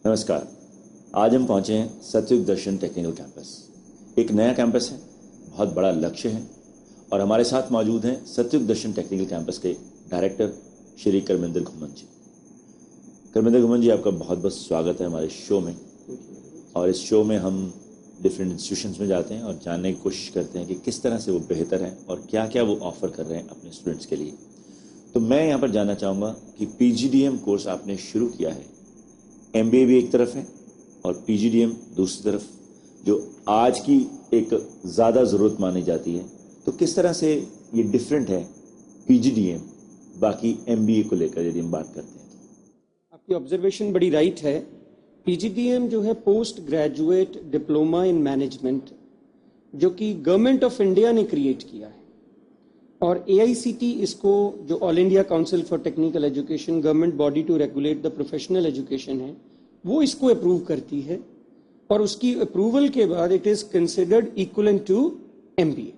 नमस्कार। आज हम पहुंचे हैं सतयुग दर्शन टेक्निकल कैंपस। एक नया कैंपस है, बहुत बड़ा लक्ष्य है और हमारे साथ मौजूद हैं सतयुग दर्शन टेक्निकल कैंपस के डायरेक्टर श्री करमिंदर घुमन जी। करमिंदर घुमन जी, आपका बहुत बहुत स्वागत है हमारे शो में। और इस शो में हम डिफरेंट इंस्टीट्यूशंस में जाते हैं और जानने की कोशिश करते हैं कि किस तरह से वो बेहतर हैं और क्या क्या वो ऑफ़र कर रहे हैं अपने स्टूडेंट्स के लिए। तो मैं यहाँ पर जानना चाहूँगा कि PGDM कोर्स आपने शुरू किया है, MBA भी एक तरफ है और PGDM दूसरी तरफ, जो आज की एक ज़्यादा ज़रूरत मानी जाती है, तो किस तरह से ये डिफरेंट है PGDM बाकी MBA को लेकर यदि हम बात करते हैं? आपकी ऑब्जर्वेशन बड़ी राइट है। PGDM जो है post graduate diploma in management, जो कि गवर्नमेंट ऑफ इंडिया ने क्रिएट किया है और AICT इसको, जो all India council for technical education, government body to regulate the professional education है, वो इसको अप्रूव करती है और उसकी अप्रूवल के बाद it is considered equivalent to MBA।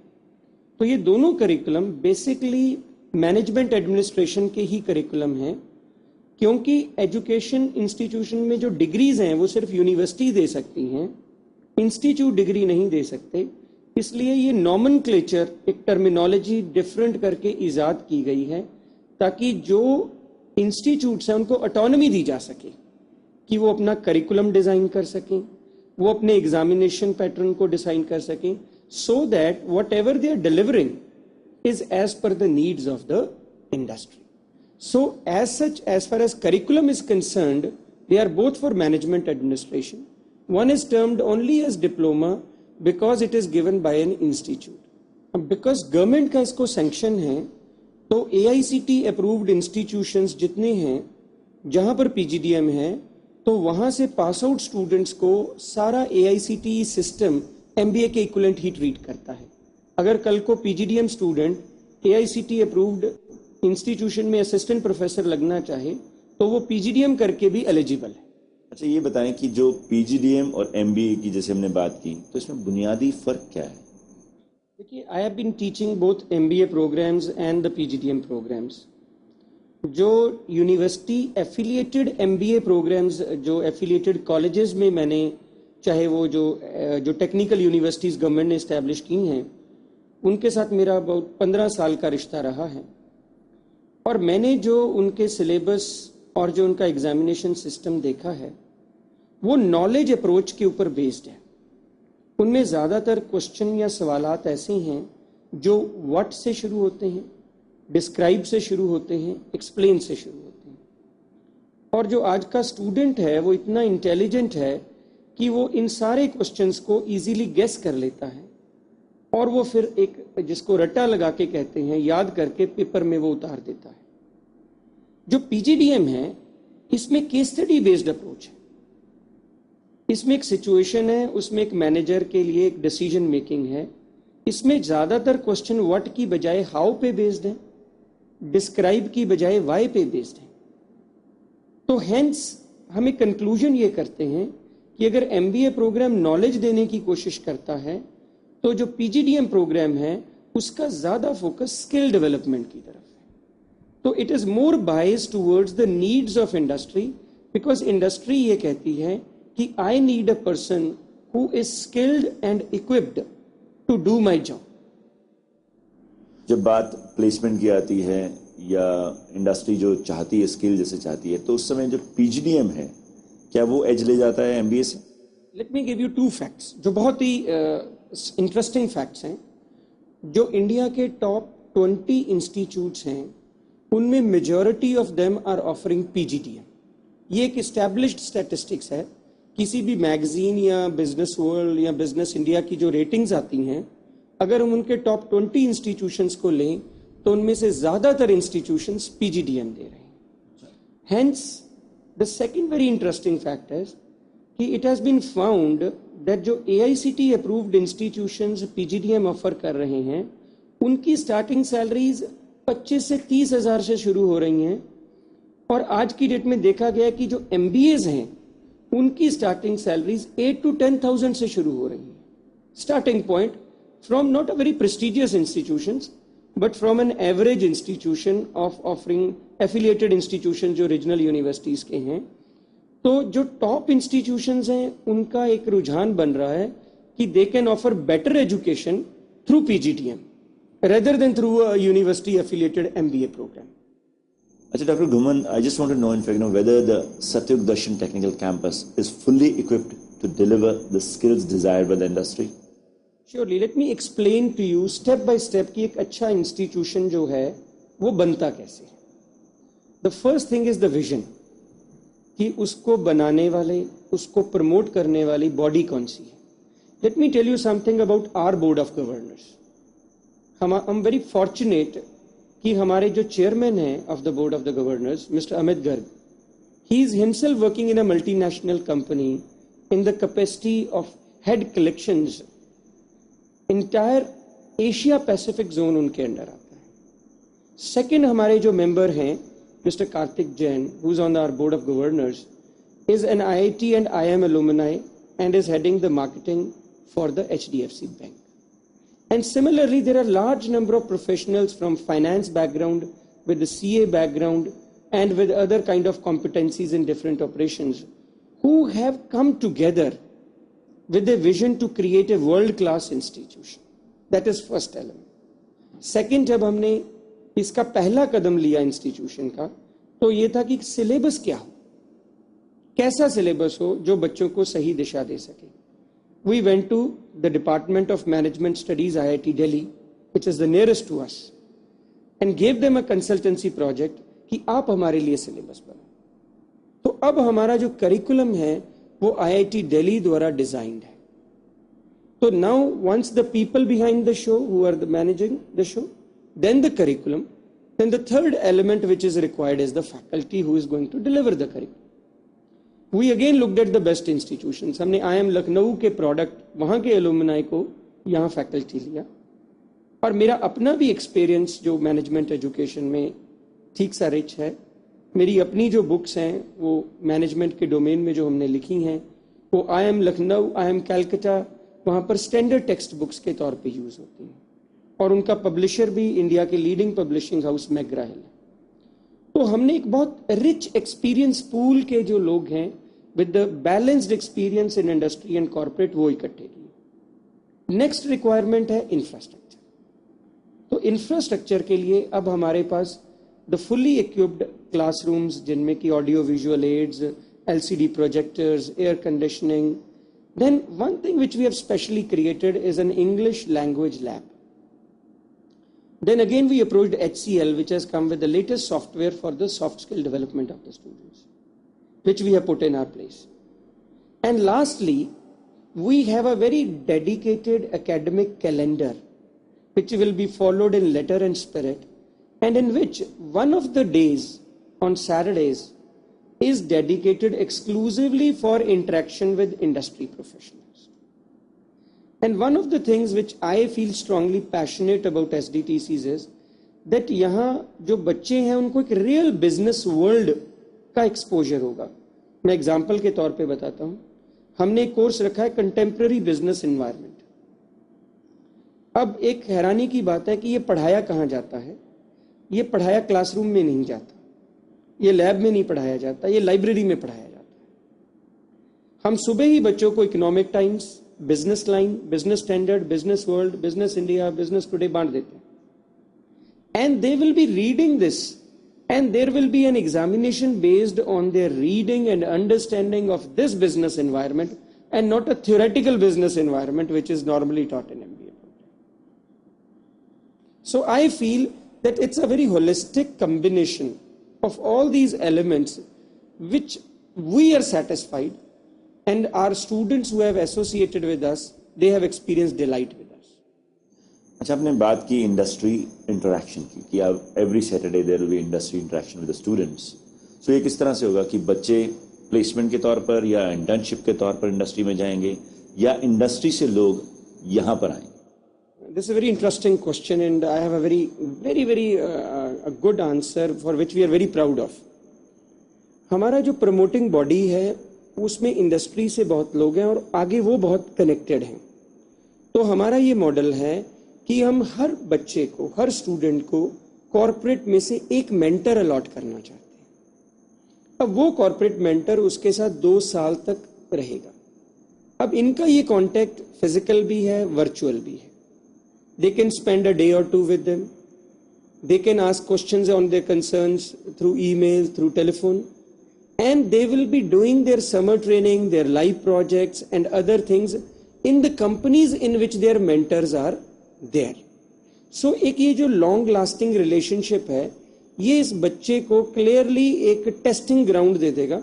तो ये दोनों करिकुलम बेसिकली मैनेजमेंट एडमिनिस्ट्रेशन के ही करिकुलम हैं, क्योंकि एजुकेशन इंस्टीट्यूशन में जो डिग्रीज हैं वो सिर्फ यूनिवर्सिटी दे सकती हैं, इंस्टीट्यूट डिग्री नहीं दे सकते। इसलिए ये नॉमेनक्लेचर, एक टर्मिनोलॉजी डिफरेंट करके ईजाद की गई है ताकि जो इंस्टीट्यूट्स हैं उनको ऑटोनॉमी दी जा सके कि वो अपना करिकुलम डिज़ाइन कर सकें, वो अपने एग्जामिनेशन पैटर्न को डिज़ाइन कर सकें, so that whatever they are delivering is as per the needs of the industry. So as such, as far as curriculum is concerned, they are both for management administration. One is termed only as diploma because it is given by an institute. Because government का इसको sanction है, तो AICT approved institutions जितने हैं जहाँ पर PGDM है, तो वहाँ से पास आउट स्टूडेंट्स को सारा AICT सिस्टम MBA के इक्वलेंट ही ट्रीट करता है। अगर कल को PGDM student AICT approved institution में असिस्टेंट प्रोफेसर लगना चाहे तो वो PGDM करके भी एलिजिबल है। अच्छा, ये बताएं कि जो PGDM और MBA की जैसे हमने बात की, तो इसमें बुनियादी फ़र्क क्या है? देखिए, I have been teaching both MBA programs and the PGDM programs. जो यूनिवर्सिटी एफिलिएटेड MBA प्रोग्राम्स, जो एफिलिएटेड कॉलेजेस में मैंने, चाहे वो जो टेक्निकल यूनिवर्सिटीज़ गवर्नमेंट ने इस्टेब्लिश की हैं, उनके साथ मेरा about 15 साल का रिश्ता रहा है और मैंने जो उनके सिलेबस और जो उनका एग्जामिनेशन सिस्टम देखा है वो नॉलेज अप्रोच के ऊपर बेस्ड है। उनमें ज़्यादातर क्वेश्चन या सवालात ऐसे हैं जो व्हाट से शुरू होते हैं, डिस्क्राइब से शुरू होते हैं, एक्सप्लेन से शुरू होते हैं। और जो आज का स्टूडेंट है वो इतना इंटेलिजेंट है कि वो इन सारे क्वेश्चंस को इजीली गेस कर लेता है और वो फिर एक, जिसको रट्टा लगा के कहते हैं, याद करके पेपर में वो उतार देता है। जो PGDM है इसमें केस स्टडी बेस्ड अप्रोच है। इसमें एक सिचुएशन है, उसमें एक मैनेजर के लिए एक डिसीजन मेकिंग है। इसमें ज़्यादातर क्वेश्चन व्हाट की बजाय हाउ पे बेस्ड है, डिस्क्राइब की बजाय वाई पे बेस्ड है। तो हेंस हम एक कंक्लूजन ये करते हैं कि अगर MBA प्रोग्राम नॉलेज देने की कोशिश करता है तो जो PGDM प्रोग्राम है उसका ज़्यादा फोकस स्किल डेवलपमेंट की तरफ है। तो it is more biased towards the needs of industry, because industry ये कहती है कि I need a person who is skilled and equipped to do my job. जब बात प्लेसमेंट की आती है या इंडस्ट्री जो चाहती है, स्किल जैसे चाहती है, तो उस समय जो PGDM है क्या वो एज ले जाता है MBA से? Let me give you 2 facts जो बहुत ही इंटरेस्टिंग फैक्ट्स हैं। जो इंडिया के टॉप 20 इंस्टीट्यूट्स हैं उनमें majority of them are offering PGDM। ये एक इस्टेब्लिश्ड स्टैटिस्टिक्स है। किसी भी मैगजीन या बिजनेस वर्ल्ड या बिजनेस इंडिया की जो रेटिंग्स आती हैं, अगर हम उनके टॉप 20 इंस्टीट्यूशंस को लें तो उनमें से ज़्यादातर इंस्टीट्यूशंस PGDM दे रहे हैं। Hence the second very interesting fact है कि it has been found that जो AICT approved institutions PGDM offer कर रहे हैं उनकी स्टार्टिंग सैलरीज 25 से 30 हज़ार से शुरू हो रही हैं और आज की डेट में देखा गया कि जो MBAs हैं उनकी स्टार्टिंग सैलरीज 8 to 10,000 से शुरू हो रही हैं। Starting point from not a very prestigious institutions but from an average institution of offering affiliated institution जो रीजनल यूनिवर्सिटीज़ के हैं। तो जो टॉप इंस्टीट्यूशंस हैं उनका एक रुझान बन रहा है कि they can offer better education through PGDM rather than through a university affiliated MBA program. अच्छा doctor Ghuman, I just want to know in fact whether the Satyug Darshan Technical Campus is fully equipped to deliver the skills desired by the industry. Surely, let me explain to you step by step कि एक अच्छा institution जो है वो बनता कैसे है. The first thing is the vision, कि उसको बनाने वाले, उसको प्रमोट करने वाली बॉडी कौन सी है. Let me tell you something about our board of governors. I'm very fortunate कि हमारे जो चेयरमैन हैं of the board of the governors mister Amit Garg, he is himself working in a multinational company in the capacity of head collections. Entire Asia Pacific zone उनके under आता है. Second, हमारे जो member हैं mister Kartik Jain, who is on our board of governors, is an IIT and IIM alumni and is heading the marketing for the HDFC Bank. And similarly, there are large number of professionals from finance background, with the CA background, and with other kind of competencies in different operations, who have come together with a vision to create a world-class institution. That is first element. Second, जब हमने इसका पहला कदम लिया institution का, तो ये था कि सिलेबस क्या हो, कैसा सिलेबस हो जो बच्चों को सही दिशा दे सके. We went to the Department of Management Studies, IIT Delhi, which is the nearest to us, and gave them a consultancy project कि आप हमारे लिए सिलेबस बनाओ. तो अब हमारा जो करिकुलम है वो IIT Delhi द्वारा डिजाइंड है. तो now once the people behind the show who are managing the show, then the curriculum, then the third element which is required is the faculty who is going to deliver the curriculum. We again looked at the best institutions. हमने IIM Lucknow के product, वहाँ के alumni को यहाँ faculty लिया. और मेरा अपना भी एक्सपीरियंस जो मैनेजमेंट एजुकेशन में ठीक सा रिच है. मेरी अपनी जो बुक्स हैं वो मैनेजमेंट के डोमेन में जो हमने लिखी हैं वो IIM लखनऊ, IIM कैलकाटा, वहाँ पर स्टैंडर्ड टेक्स्ट बुक्स के तौर पे यूज़ होती हैं. और उनका पब्लिशर भी इंडिया के leading publishing house McGraw Hill है. तो हमने एक बहुत रिच एक्सपीरियंस पूल के जो लोग हैं with the balanced experience in industry and corporate वो इकट्ठे किए. नेक्स्ट रिक्वायरमेंट है इंफ्रास्ट्रक्चर. तो इंफ्रास्ट्रक्चर के लिए अब हमारे पास द फुल्ली इक्विप्ड क्लासरूम्स जिनमें कि audio visual aids, LCD projectors, air conditioning. Then one thing which we have specially created is an English language lab. Then again we approached HCL, which has come with the latest software for the soft skill development of the students, which we have put in our place. And lastly, we have a very dedicated academic calendar, which will be followed in letter and spirit, and in which one of the days on Saturdays is dedicated exclusively for interaction with industry professionals. And one of the things which I feel strongly passionate about SDTCs is that यहाँ जो बच्चे हैं उनको एक real business world का exposure होगा. मैं example के तौर पे बताता हूँ. हमने एक कोर्स रखा है कंटेम्प्रेरी बिजनेस एनवायरनमेंट. अब एक हैरानी की बात है कि ये पढ़ाया कहाँ जाता है. ये पढ़ाया क्लासरूम में नहीं जाता, ये लैब में नहीं पढ़ाया जाता, ये लाइब्रेरी में पढ़ाया जाता है. हम सुबह ही बच्चों को economic times, business line, business standard, business world, business India, business today बांट देते हैं. And they will be reading this and there will be an examination based on their reading and understanding of this business environment and not a theoretical business environment which is normally taught in MBA program. So I feel that it's a very holistic combination of all these elements which we are satisfied, and our students who have associated with us, they have experienced delight with us. अच्छा, आपने बात की industry interaction की कि अब every Saturday there will be industry interaction with the students. So ये किस तरह से होगा कि बच्चे प्लेसमेंट के तौर पर या इंटर्नशिप के तौर पर इंडस्ट्री में जाएंगे या इंडस्ट्री से लोग यहाँ पर आएंगे? This is a very interesting question and I have a very a good answer for which we are very proud of. हमारा जो प्रमोटिंग बॉडी है उसमें इंडस्ट्री से बहुत लोग हैं और आगे वो बहुत कनेक्टेड हैं. तो हमारा ये मॉडल है कि हम हर बच्चे को, हर स्टूडेंट को कॉर्पोरेट में से एक मेंटर अलॉट करना चाहते हैं. अब वो कॉर्पोरेट मेंटर उसके साथ 2 साल तक रहेगा। अब इनका ये कांटेक्ट फिजिकल भी है, वर्चुअल भी है। They can spend a day और 2 with them, they can ask questions on their concerns through email, through telephone, and they will be doing their summer training, their live projects and other things in the companies in which their mentors are there. So एक ये जो long lasting relationship है, ये इस बच्चे को clearly एक testing ground दे देगा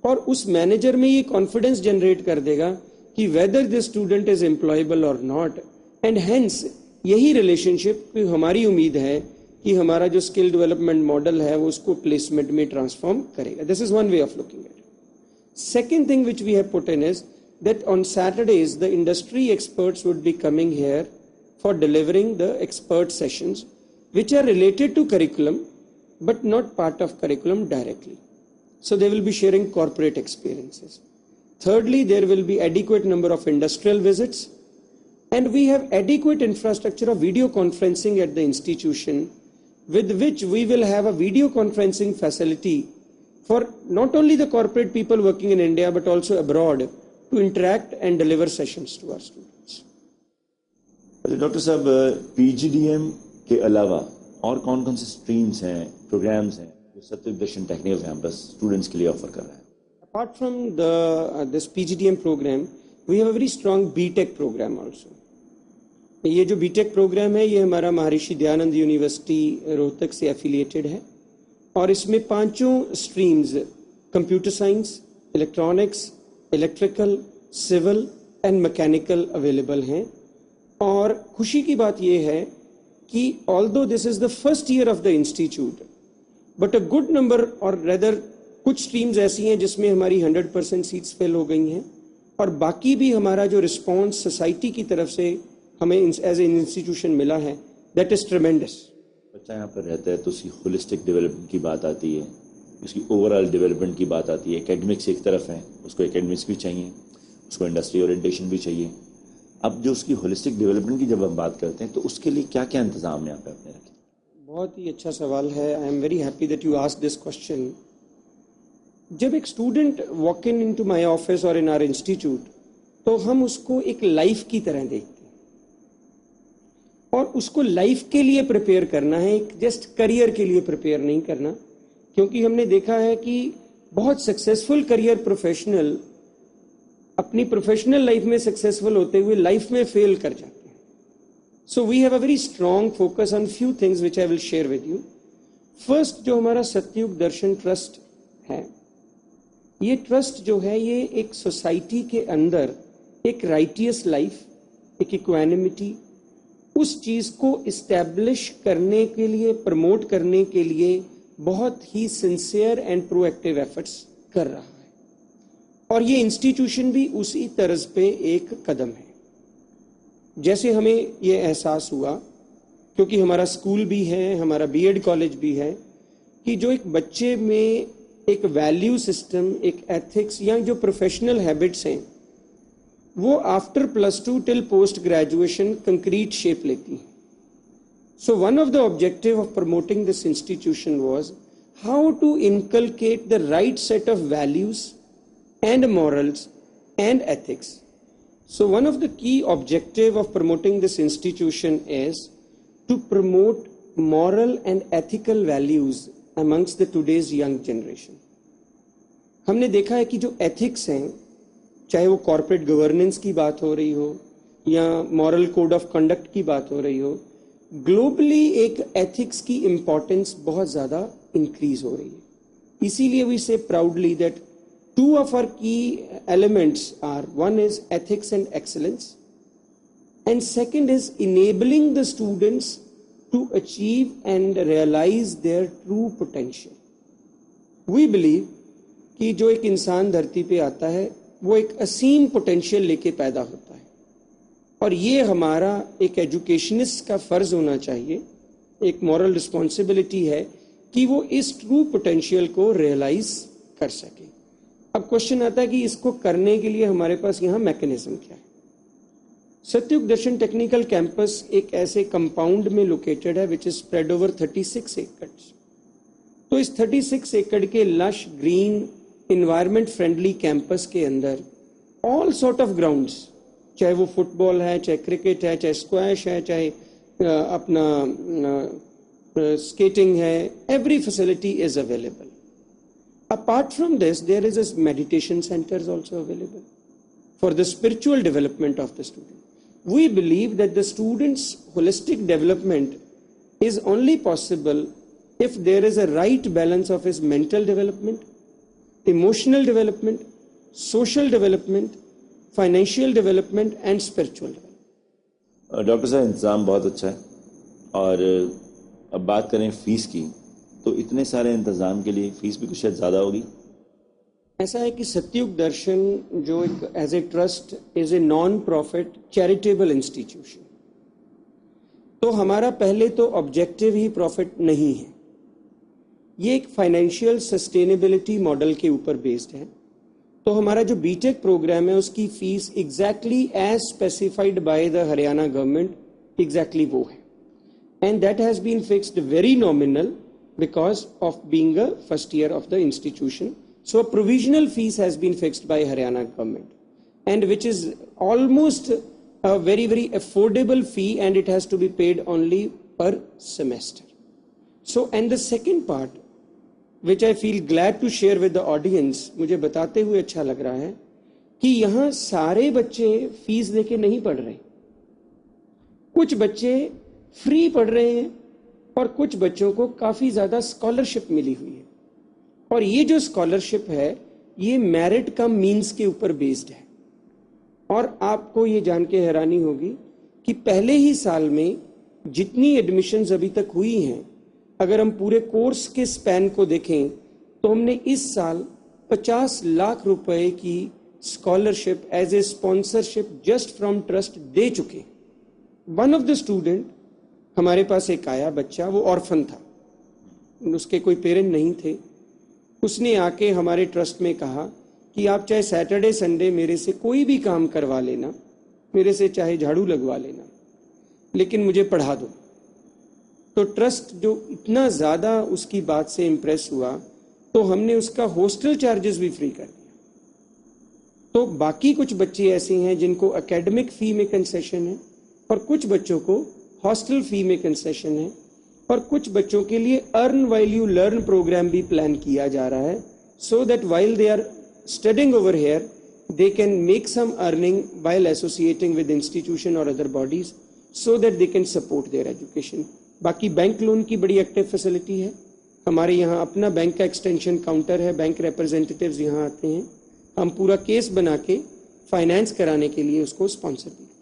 और उस मैनेजर में ये कॉन्फिडेंस जनरेट कर देगा कि whether this student is employable or not, and hence यही रिलेशनशिप हमारी उम्मीद है कि हमारा जो स्किल डेवलपमेंट मॉडल है वो उसको प्लेसमेंट में ट्रांसफॉर्म करेगा। This is one way of looking at it. Second thing which we have put in is that on Saturdays the industry experts would be coming here for delivering the expert sessions which are related to curriculum but not part of curriculum directly. So they will be sharing corporate experiences. Thirdly, there will be adequate number of industrial visits, and we have adequate infrastructure of video conferencing at the institution, with which we will have a video conferencing facility for not only the corporate people working in India but also abroad to interact and deliver sessions to our students. Doctor साहब, PGDM के अलावा और कौन कौन से streams हैं, programmes हैं जो सत्युग दर्शन टेक्निकल कैंपस स्टूडेंट्स के लिए ऑफर कर रहा है? Apart from this PGDM program, we have a very strong BTech program also. ये जो BTech प्रोग्राम है ये हमारा महर्षि दयानंद यूनिवर्सिटी रोहतक से एफिलिएटेड है और इसमें 5 streams computer science, electronics, electrical, civil and mechanical available हैं। और खुशी की बात ये है कि although this is the first year of the institute, but a good number और रेदर कुछ स्ट्रीम्स ऐसी हैं जिसमें हमारी 100% सीट्स फिल हो गई हैं और बाकी भी हमारा जो रिस्पॉन्स सोसाइटी की तरफ से हमें एज एन इंस्टीट्यूशन मिला है, दैट इज ट्रेमेंडस। बच्चा यहाँ पर रहता है तो उसकी होलिस्टिक डेवलपमेंट की बात आती है, उसकी ओवरऑल डेवलपमेंट की बात आती है। एकेडमिक्स एक तरफ है, उसको एकेडमिक्स भी चाहिए, उसको इंडस्ट्री ओरिएंटेशन भी चाहिए। अब जो उसकी होलिस्टिक डेवलपमेंट की जब हम बात करते हैं तो उसके लिए क्या क्या इंतजाम यहाँ पे आपने रखे? बहुत ही अच्छा सवाल है। I am very happy that you asked this question. जब एक student walk in to my office और इन आवर इंस्टीट्यूट तो हम उसको एक लाइफ की तरह देखते हैं और उसको लाइफ के लिए प्रिपेयर करना है, एक जस्ट करियर के लिए प्रिपेयर नहीं करना, क्योंकि हमने देखा है कि बहुत सक्सेसफुल करियर प्रोफेशनल अपनी प्रोफेशनल लाइफ में सक्सेसफुल होते हुए लाइफ में फेल कर जाते हैं। So we have a very strong focus on few things which I will share with you. First, जो हमारा सत्युग दर्शन ट्रस्ट है, ये ट्रस्ट जो है ये एक सोसाइटी के अंदर एक राइटियस लाइफ, एक इक्वानिमिटी, उस चीज को इस्टेब्लिश करने के लिए, प्रमोट करने के लिए बहुत ही सिंसियर एंड प्रोएक्टिव एफर्ट्स कर रहा है और ये इंस्टीट्यूशन भी उसी तर्ज पे एक कदम है। जैसे हमें ये एहसास हुआ, क्योंकि हमारा स्कूल भी है, हमारा बीएड कॉलेज भी है, कि जो एक बच्चे में एक वैल्यू सिस्टम, एक एथिक्स या जो प्रोफेशनल हैबिट्स हैं वो after +2 till post graduation concrete shape लेती हैं। So one of the objective of promoting this institution was how to inculcate the right set of values and morals and ethics. So one of the key objective of promoting this institution is to promote moral and ethical values amongst the today's young generation. हमने देखा है कि जो ethics हैं, चाहे वो corporate governance की बात हो रही हो या moral code of conduct की बात हो रही हो, globally एक ethics की importance बहुत ज़्यादा increase हो रही है। इसीलिए we say proudly that 2 of our key elements are, one is ethics and excellence, and second is enabling the students to achieve and realize their true potential. We believe कि जो एक इंसान धरती पे आता है वो एक असीम पोटेंशियल लेके पैदा होता है और ये हमारा एक एजुकेशनिस्ट का फर्ज होना चाहिए, एक मॉरल रिस्पॉन्सिबिलिटी है कि वो इस ट्रू पोटेंशियल को रियलाइज कर सके। अब क्वेश्चन आता है कि इसको करने के लिए हमारे पास यहाँ मैकेनिज्म क्या है। सत्युग दर्शन टेक्निकल कैंपस एक ऐसे कंपाउंड में लोकेटेड है विच इज स्प्रेड ओवर 36 एकड़। तो इस 36 एकड़ के lush green environment friendly campus के अंदर ऑल सॉर्ट ऑफ ग्राउंड्स, चाहे वो फुटबॉल है, चाहे क्रिकेट है, चाहे स्क्वैश है, चाहे अपना skating hai, every facility is available. Apart from this, there is a meditation center is also available for the spiritual development of the student. We believe that the student's holistic development is only possible if there is a right balance of his mental development, emotional development, social development, financial development and spiritual development. Doctor साहब, इंतज़ाम बहुत अच्छा है, और अब बात करें fees की, तो इतने सारे इंतज़ाम के लिए फीस भी कुछ शायद ज़्यादा होगी। ऐसा है कि सतयुग दर्शन जो एक as a trust is a non profit charitable institution, तो हमारा पहले तो ऑब्जेक्टिव ही प्रॉफिट नहीं है। ये एक फाइनेंशियल सस्टेनेबिलिटी मॉडल के ऊपर बेस्ड है। तो हमारा जो बीटेक प्रोग्राम है उसकी fees exactly as specified by the Haryana government exactly वो है, and that has been fixed very nominal because of being a first year of the institution. So a provisional fees has been fixed by Haryana government, and which is almost a very, very affordable fee, and it has to be paid only per semester. So, and the second part, which I feel glad to share with the audience, मुझे बताते हुए अच्छा लग रहा है कि यहाँ सारे बच्चे फीस देके नहीं पढ़ रहे। कुछ बच्चे फ्री पढ़ रहे हैं और कुछ बच्चों को काफी ज्यादा स्कॉलरशिप मिली हुई है, और ये जो स्कॉलरशिप है ये मेरिट कम मींस के ऊपर बेस्ड है। और आपको ये जान के हैरानी होगी कि पहले ही साल में जितनी एडमिशन्स अभी तक हुई हैं, अगर हम पूरे कोर्स के स्पैन को देखें तो हमने इस साल 50 लाख रुपए की scholarship as a sponsorship just from trust दे चुके। वन ऑफ द स्टूडेंट हमारे पास एक आया बच्चा, वो ऑर्फन था, उसके कोई पेरेंट नहीं थे। उसने आके हमारे ट्रस्ट में कहा कि आप चाहे सैटरडे संडे मेरे से कोई भी काम करवा लेना, मेरे से चाहे झाड़ू लगवा लेना, लेकिन मुझे पढ़ा दो। तो ट्रस्ट जो इतना ज़्यादा उसकी बात से इम्प्रेस हुआ, तो हमने उसका हॉस्टल चार्जेस भी फ्री कर दिया। तो बाकी कुछ बच्चे ऐसे हैं जिनको एकेडमिक फ़ी में कंसेशन है, और कुछ बच्चों को हॉस्टल फी में कंसेशन है, और कुछ बच्चों के लिए earn while you learn program भी प्लान किया जा रहा है, so that while they are studying over here they can make some earning while associating with institution और other bodies, so that they can support their education. बाकी bank loan की बड़ी active facility है। हमारे यहाँ अपना बैंक का extension counter है, बैंक रिप्रेजेंटेटिव्स यहाँ आते हैं, हम पूरा केस बना के फाइनेंस कराने के लिए उसको स्पॉन्सर भी।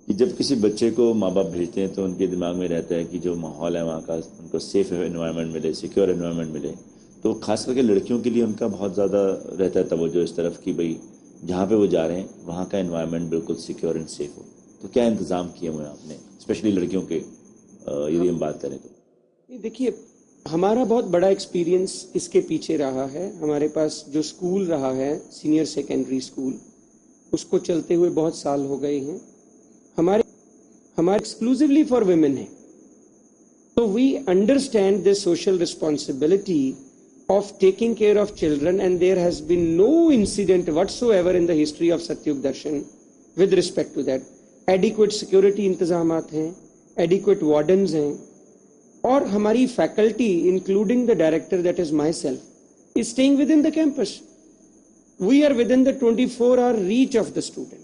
कि जब किसी बच्चे को माँ बाप भेजते हैं तो उनके दिमाग में रहता है कि जो माहौल है वहाँ का, उनको सेफ एनवायरनमेंट मिले, सिक्योर एनवायरनमेंट मिले। तो खास करके लड़कियों के लिए उनका बहुत ज़्यादा रहता है तवज्जो इस तरफ कि भाई जहाँ पे वो जा रहे हैं वहाँ का एनवायरनमेंट बिल्कुल सिक्योर एंड सेफ हो। तो क्या इंतज़ाम किए हुए हैं आपने, स्पेशली लड़कियों के, यदि हम बात करें तो? देखिए, हमारा बहुत बड़ा एक्सपीरियंस इसके पीछे रहा है। हमारे पास जो स्कूल रहा है, सीनियर सेकेंडरी स्कूल, उसको चलते हुए बहुत साल हो गए हैं। हमारे एक्सक्लूसिवली फॉर वुमेन है, तो we understand the social responsibility of taking care of children, and there has been no incident whatsoever in the history of Satyug Darshan with respect to that. Adequate security इंतजामात हैं, एडिक्वेट वार्डन्स हैं, और हमारी faculty including the director that is myself is staying within the campus. We are within the 24-hour reach of the student.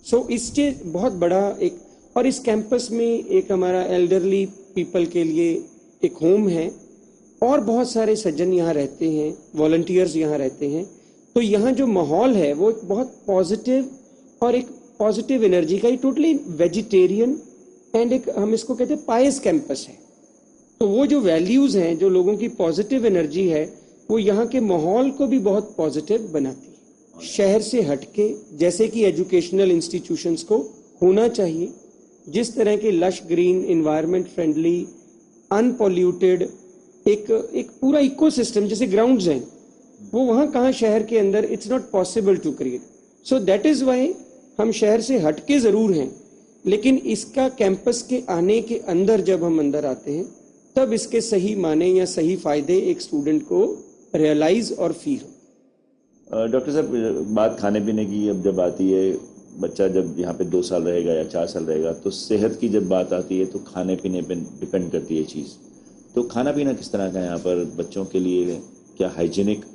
So इससे बहुत बड़ा एक, और इस कैंपस में एक हमारा एल्डरली पीपल के लिए एक होम है, और बहुत सारे सज्जन यहाँ रहते हैं, वॉलंटियर्स यहाँ रहते हैं। तो यहाँ जो माहौल है वो एक बहुत पॉजिटिव, और एक पॉजिटिव एनर्जी का, टोटली वेजिटेरियन एंड एक हम इसको कहते हैं पायस कैंपस है। तो वो जो वैल्यूज हैं, जो लोगों की पॉजिटिव एनर्जी है, वो यहाँ के माहौल को भी बहुत पॉजिटिव बनाती है। शहर से हटके जैसे कि एजुकेशनल इंस्टीट्यूशंस को होना चाहिए, जिस तरह के lush green environment friendly unpolluted एक पूरा इकोसिस्टम जैसे ग्राउंड्स हैं, वो वहाँ कहाँ शहर के अंदर it's not possible to create. So that is why हम शहर से हटके जरूर हैं, लेकिन इसका कैंपस के आने के अंदर जब हम अंदर आते हैं तब इसके सही माने या सही फायदे एक स्टूडेंट को रियलाइज और फील हो। डॉक्टर साहब, बात खाने पीने की अब जब आती है, बच्चा जब यहाँ पे 2 साल रहेगा या 4 साल रहेगा, तो सेहत की जब बात आती है तो खाने पीने पे डिपेंड करती है चीज़। तो खाना पीना किस तरह का है यहाँ पर बच्चों के लिए? क्या हाइजीनिक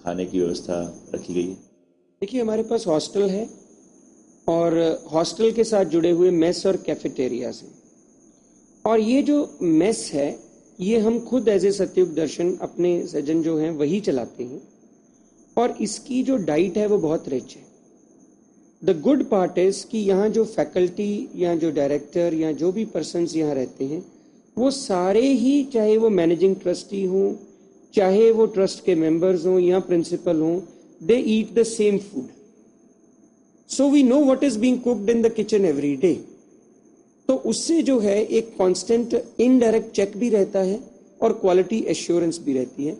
खाने की व्यवस्था रखी गई है? देखिए, हमारे पास हॉस्टल है और हॉस्टल के साथ जुड़े हुए मेस और कैफेटेरियाज हैं। और ये जो मेस है, ये हम खुद एज ए सतयुग दर्शन अपने सज्जन जो हैं वही चलाते हैं, और इसकी जो डाइट है वो बहुत रिच है। द गुड पार्ट इज कि यहाँ जो फैकल्टी या जो डायरेक्टर या जो भी पर्सन्स यहाँ रहते हैं, वो सारे ही, चाहे वो मैनेजिंग ट्रस्टी हों, चाहे वो ट्रस्ट के मेंबर्स हों या प्रिंसिपल हों, they eat the same food. So we know what is being cooked in the kitchen every day. तो उससे जो है एक कांस्टेंट इनडायरेक्ट चेक भी रहता है और क्वालिटी एश्योरेंस भी रहती है।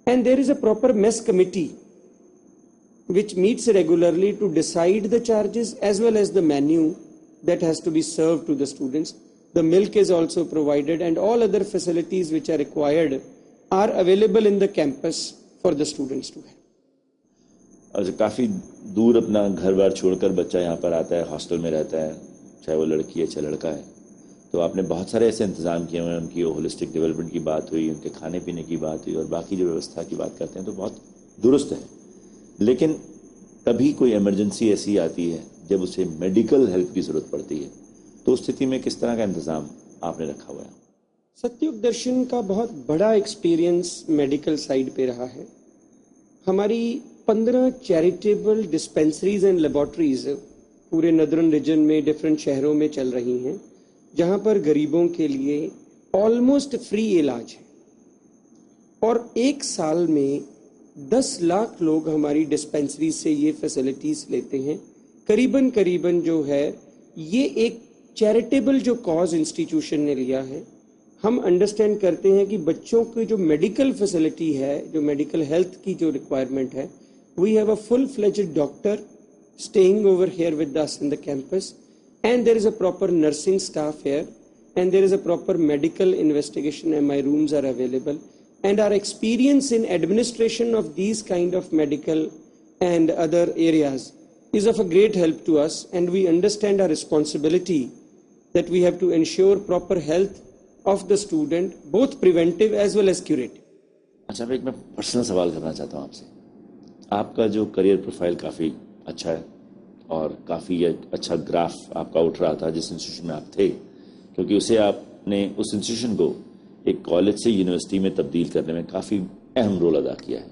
And there is a proper mess committee which meets regularly to decide the charges as well as the menu that has to be served to the students. The milk is also provided and all other facilities which are required are available in the campus for the students to have. अच्छा, काफ़ी दूर अपना घर बार छोड़कर बच्चा यहाँ पर आता है, हॉस्टल में रहता है, चाहे वो लड़की है चाहे लड़का है, तो आपने बहुत सारे ऐसे इंतज़ाम किए हुए हैं। उनकी होलिस्टिक डेवलपमेंट की बात हुई, उनके खाने पीने की बात हुई, और बाकी जो व्यवस्था की बात करते हैं तो बहुत दुरुस्त है। लेकिन कभी कोई इमरजेंसी ऐसी आती है जब उसे मेडिकल हेल्प की ज़रूरत पड़ती है, तो उस स्थिति में किस तरह का इंतज़ाम आपने रखा हुआ है? सतयुग दर्शन का बहुत बड़ा एक्सपीरियंस मेडिकल साइड पे रहा है। हमारी 15 चैरिटेबल डिस्पेंसरीज एंड लेबोरेटरीज पूरे नदरन रीजन में डिफरेंट शहरों में चल रही हैं, जहां पर गरीबों के लिए ऑलमोस्ट फ्री इलाज है। और एक साल में 10 लाख लोग हमारी डिस्पेंसरी से ये फैसिलिटीज लेते हैं। करीबन जो है ये एक चैरिटेबल जो कॉज इंस्टीट्यूशन ने लिया है। हम अंडरस्टैंड करते हैं कि बच्चों की जो मेडिकल फैसिलिटी है, जो मेडिकल हेल्थ की जो रिक्वायरमेंट है, we have a full fledged doctor staying over here with us in the campus, and there is a proper nursing staff here, and there is a proper medical investigation MI rooms are available, and our experience in administration of these kind of medical and other areas is of a great help to us, and we understand our responsibility that we have to ensure proper health of the student, both preventive as well as curative. अच्छा, मैं एक personal सवाल करना चाहता हूँ आपसे। आपका जो करियर प्रोफाइल काफ़ी अच्छा है और काफ़ी अच्छा ग्राफ आपका उठ रहा था जिस इंस्टीट्यूशन में आप थे, क्योंकि उसे आपने उस इंस्टीट्यूशन को एक कॉलेज से यूनिवर्सिटी में तब्दील करने में काफ़ी अहम रोल अदा किया है।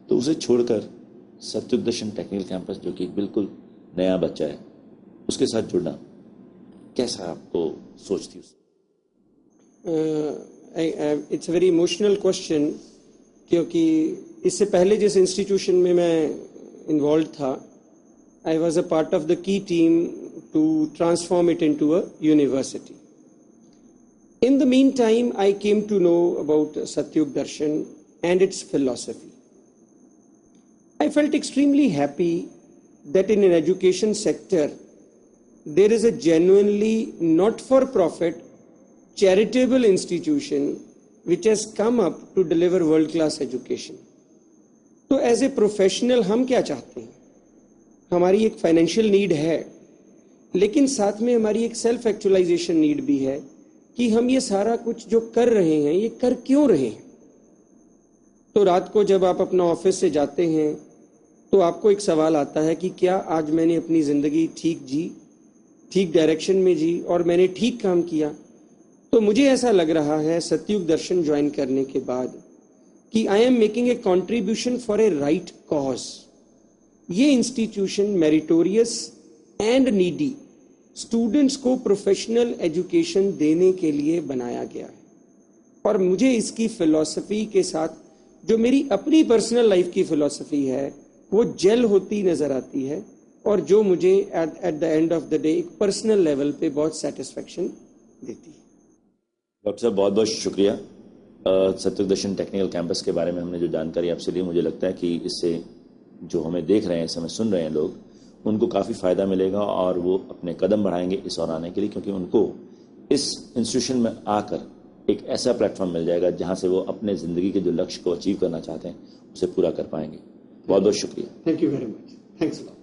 तो उसे छोड़कर सतयुग दर्शन टेक्निकल कैंपस, जो कि एक बिल्कुल नया बच्चा है, उसके साथ जुड़ना कैसा आपको सोच थी? It's a very emotional question, क्योंकि इससे पहले जिस इंस्टीट्यूशन में मैं involved था, I was a part of the key team to transform it into a university. In the meantime, I came to know about Satyug Darshan and its philosophy. I felt extremely happy that in an education sector, there is a genuinely not-for-profit charitable institution which has come up to deliver world-class education. तो as a professional हम क्या चाहते हैं? हमारी एक financial need है, लेकिन साथ में हमारी एक सेल्फ एक्चुअलाइजेशन नीड भी है कि हम ये सारा कुछ जो कर रहे हैं, ये कर क्यों रहे हैं। तो रात को जब आप अपना ऑफिस से जाते हैं तो आपको एक सवाल आता है कि क्या आज मैंने अपनी ज़िंदगी ठीक जी, ठीक डायरेक्शन में जी, और मैंने ठीक काम किया। तो मुझे ऐसा लग रहा है सतयुग दर्शन ज्वाइन करने के बाद कि I am making a contribution for a right cause. ये institution meritorious and needy students को प्रोफेशनल एजुकेशन देने के लिए बनाया गया है, और मुझे इसकी फिलॉसफी के साथ जो मेरी अपनी पर्सनल लाइफ की फिलॉसफी है वो जेल होती नजर आती है, और जो मुझे at the end of the day एक पर्सनल लेवल पे बहुत सेटिस्फेक्शन देती है। डॉक्टर साहब, बहुत बहुत शुक्रिया। सतयुग दर्शन टेक्निकल कैंपस के बारे में हमने जो जानकारी आपसे ली, मुझे लगता है कि इससे जो हमें देख रहे हैं, इस हमें सुन रहे हैं लोग, उनको काफ़ी फ़ायदा मिलेगा और वो अपने कदम बढ़ाएंगे इस और आने के लिए, क्योंकि उनको इस इंस्टीट्यूशन में आकर एक ऐसा प्लेटफॉर्म मिल जाएगा जहां से वो अपने ज़िंदगी के जो लक्ष्य को अचीव करना चाहते हैं उसे पूरा कर पाएंगे। बहुत बहुत शुक्रिया। Thank you very much. Thanks a lot.